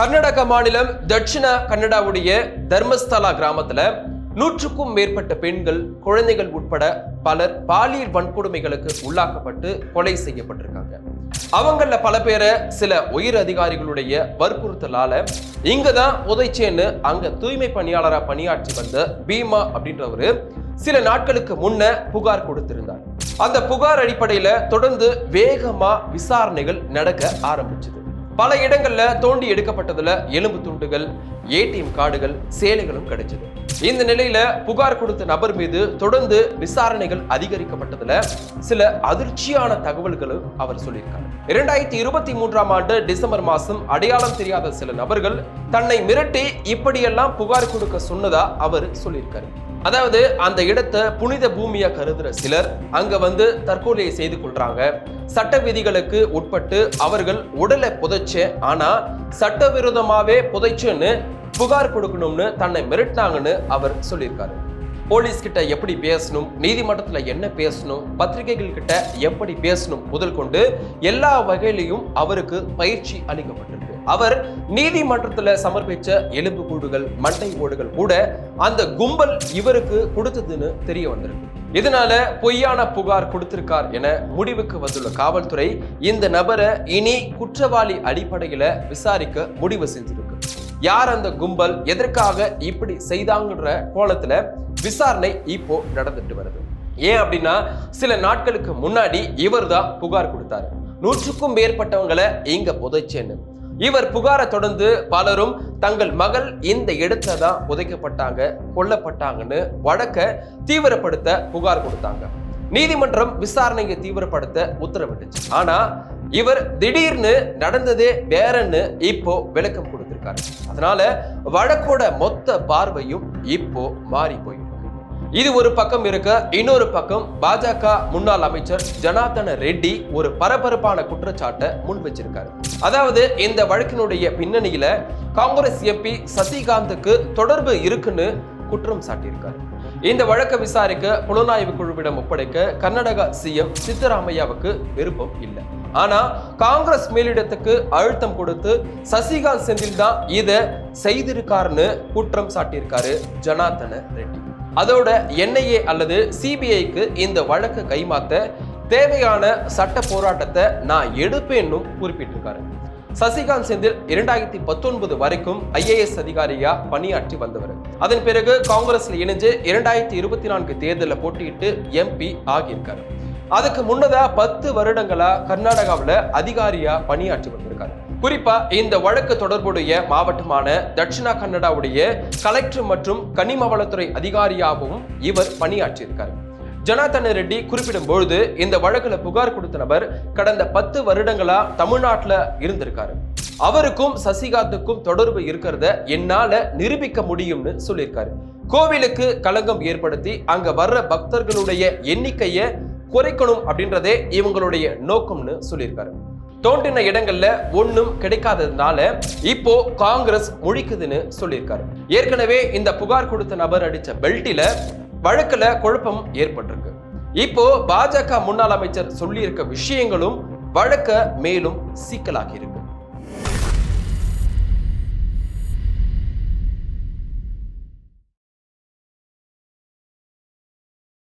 கர்நாடக மாநிலம் தட்சிண கன்னடாவுடைய தர்மஸ்தலா கிராமத்துல 100க்கும் மேற்பட்ட பெண்கள், குழந்தைகள் உட்பட பலர் பாலியல் வன்கொடுமைகளுக்கு உள்ளாக்கப்பட்டு கொலை செய்யப்பட்டிருக்காங்க. அவங்கள பல பேரை சில உயர் அதிகாரிகளுடைய வற்புறுத்தலால இங்கதான் புதைச்சேன்னு அங்க தூய்மை பணியாளரா பணியாற்றி வந்த பீமா அப்படின்றவரு சில நாட்களுக்கு முன்ன புகார் கொடுத்திருந்தார். அந்த புகார் அடிப்படையில தொடர்ந்து வேகமா விசாரணைகள் நடக்க ஆரம்பிச்சது. பல இடங்கள்ல தோண்டி எடுக்கப்பட்டதுல எலும்பு துண்டுகள், ஏடிஎம் கார்டுகள், சேலைகளும் கிடைச்சது. இந்த நிலையில புகார் கொடுத்த நபர் மீது தொடர்ந்து விசாரணைகள் அதிகரிக்கப்பட்டதுல சில அதிர்ச்சியான தகவல்களும் அவர் சொல்லியிருக்காங்க. 2023ஆம் ஆண்டு டிசம்பர் மாசம் அடையாளம் தெரியாத சில நபர்கள் தன்னை மிரட்டி இப்படியெல்லாம் புகார் கொடுக்க சொன்னதா அவர் சொல்லியிருக்காரு. அதாவது அந்த இடத்தை புனித பூமியா கருதுற சிலர் அங்க வந்து தற்கொலையை செய்து கொள்றாங்க. சட்ட விதிகளுக்கு உட்பட்டு அவர்கள் உடலை புதைச்ச, ஆனா சட்டவிரோதமாவே புதைச்சுன்னு புகார் கொடுக்கணும்னு தன்னை மிரட்டினாங்கன்னு அவர் சொல்லியிருக்காரு. போலீஸ் கிட்ட எப்படி பேசணும், நீதிமன்றத்துல என்ன பேசணும், பத்திரிகைகள் கிட்ட எப்படி பேசணும் முதல் கொண்டு எல்லா வகையிலையும் அவருக்கு பயிற்சி அளிக்கப்பட்டிருக்கு. அவர் நீதிமன்றத்துல சமர்ப்பிச்ச எலும்பு கூடுகள், மண்டை ஓடுகள் கூட அந்த கும்பல் இவருக்கு கொடுத்ததுன்னு தெரிய வந்திருக்கு. இதனால பொய்யான புகார் கொடுத்திருக்கார் என முடிவுக்கு வந்துள்ள காவல்துறை இந்த நபரை இனி குற்றவாளி அடிப்படையில விசாரிக்க முடிவு செஞ்சிருக்கு. யார் அந்த கும்பல், எதற்காக இப்படி செய்தாங்கன்ற கோணத்துல விசாரணை இப்போ நடந்துட்டு வருது. ஏன் அப்படின்னா சில நாட்களுக்கு முன்னாடி இவர் தான் புகார் கொடுத்தாரு. 100க்கும் மேற்பட்டவங்களை இங்க புதைச்சேன்னு. இவர் புகாரை தொடர்ந்து பலரும் தங்கள் மகள் இந்த இடத்துல தான் புதைக்கப்பட்டாங்க, கொல்லப்பட்டாங்கன்னு வழக்க தீவிரப்படுத்த புகார் கொடுத்தாங்க. நீதிமன்றம் விசாரணையை தீவிரப்படுத்த உத்தரவிட்டுச்சு. ஆனா இவர் திடீர்னு நடந்ததே வேறன்னு இப்போ விளக்கம் கொடுத்திருக்காரு. அதனால வழக்கோட மொத்த பார்வையும் இப்போ மாறி போயிருக்கு. இது ஒரு பக்கம் இருக்க, இன்னொரு பக்கம் பாஜக முன்னாள் அமைச்சர் ஜனார்தன ரெட்டி ஒரு பரபரப்பான குற்றச்சாட்டை முன் வச்சிருக்காரு. அதாவது இந்த வழக்கினுடைய பின்னணியில காங்கிரஸ் எம்பி சசிகாந்துக்கு தொடர்பு இருக்குன்னு குற்றம் சாட்டியிருக்காரு. இந்த வழக்கை விசாரிக்க புலனாய்வு குழுவிடம் ஒப்படைக்க கர்நாடக சிஎம் சித்தராமையாவுக்கு விருப்பம் இல்லை. ஆனா காங்கிரஸ் மேலிடத்துக்கு அழுத்தம் கொடுத்து சசிகாந்த் செந்தில் தான் இதை செய்திருக்காருன்னு குற்றம் சாட்டியிருக்காரு ஜனார்தன ரெட்டி. அதோட என்ஐஏ அல்லது சிபிஐக்கு இந்த வழக்கு கைமாத்த தேவையான சட்ட போராட்டத்தை நான் எடுப்பேன்னு குறிப்பிட்டிருக்காரு. சசிகாந்த் செந்தில் 2019 வரைக்கும் IAS அதிகாரியா பணியாற்றி வந்தவர். அதன் பிறகு காங்கிரஸ்ல இணைஞ்சு 2024 தேர்தலில் போட்டியிட்டு MP ஆகியிருக்காரு. அதுக்கு முன்னதா 10 வருடங்களா கர்நாடகாவில் அதிகாரியா பணியாற்றி வந்திருக்காரு. குறிப்பா இந்த வழக்கு தொடர்புடைய மாவட்டமான தட்சிண கன்னடாவுடைய கலெக்டர் மற்றும் கனிம வளத்துறை அதிகாரியாகவும் இவர் பணியாற்றியிருக்காரு. ஜனார்தன ரெட்டி குறிப்பிடும் பொழுது இந்த வழக்குல புகார் கொடுத்த நபர் கடந்த 10 வருடங்களா தமிழ்நாட்டுல இருந்திருக்காரு. அவருக்கும் சசிகாந்துக்கும் தொடர்பு இருக்கிறத என்னால நிரூபிக்க முடியும்னு சொல்லியிருக்காரு. கோவிலுக்கு களங்கம் ஏற்படுத்தி அங்க வர்ற பக்தர்களுடைய எண்ணிக்கையை குறைக்கணும் அப்படின்றதே இவங்களுடைய நோக்கம்னு சொல்லியிருக்காரு. தோன்றின இடங்கள்ல ஒன்னும் கிடைக்காததுனால இப்போ காங்கிரஸ் முழிக்குதுன்னு சொல்லியிருக்காரு. ஏற்கனவே இந்த புகார் கொடுத்த நபர் அடிச்ச பெல்ட்டில வழக்குல குழப்பம் ஏற்பட்டிருக்கு. இப்போ பாஜக முன்னாள் அமைச்சர் சொல்லி இருக்க விஷயங்களும் வழக்க மேலும் சிக்கலாகி இருக்கு.